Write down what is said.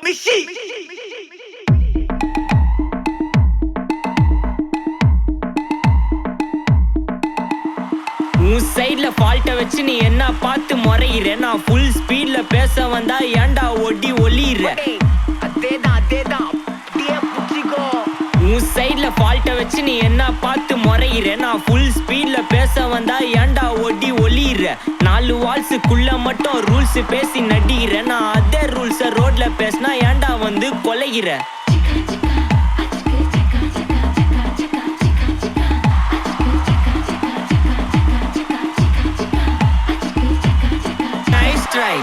மிஷி உன் சைட்ல ஃபால்ட்ட வச்சு நீ என்ன பார்த்து முறையிற நான் ஃபுல் ஸ்பீட்ல பேச வந்தா ஏன்டா ஒடி ஒளியிற அதேதான் அப்படியே புடிச்சிக்கோ உன் சைட்ல ஃபால்ட்ட வச்சு நீ என்ன பார்த்து முறையிற நான் ஃபுல் ஸ்பீட்ல பேச வந்தா ஏன்டா ஒடி ஒளியிற 4 வால்ஸுக்குள்ள மட்டும் ரூல்ஸ் பேசி நடிகிற நான் அதே ரூல்ஸ ரோட்ல பேசினா ஏன்டா வந்து கொலைகிற Nice try.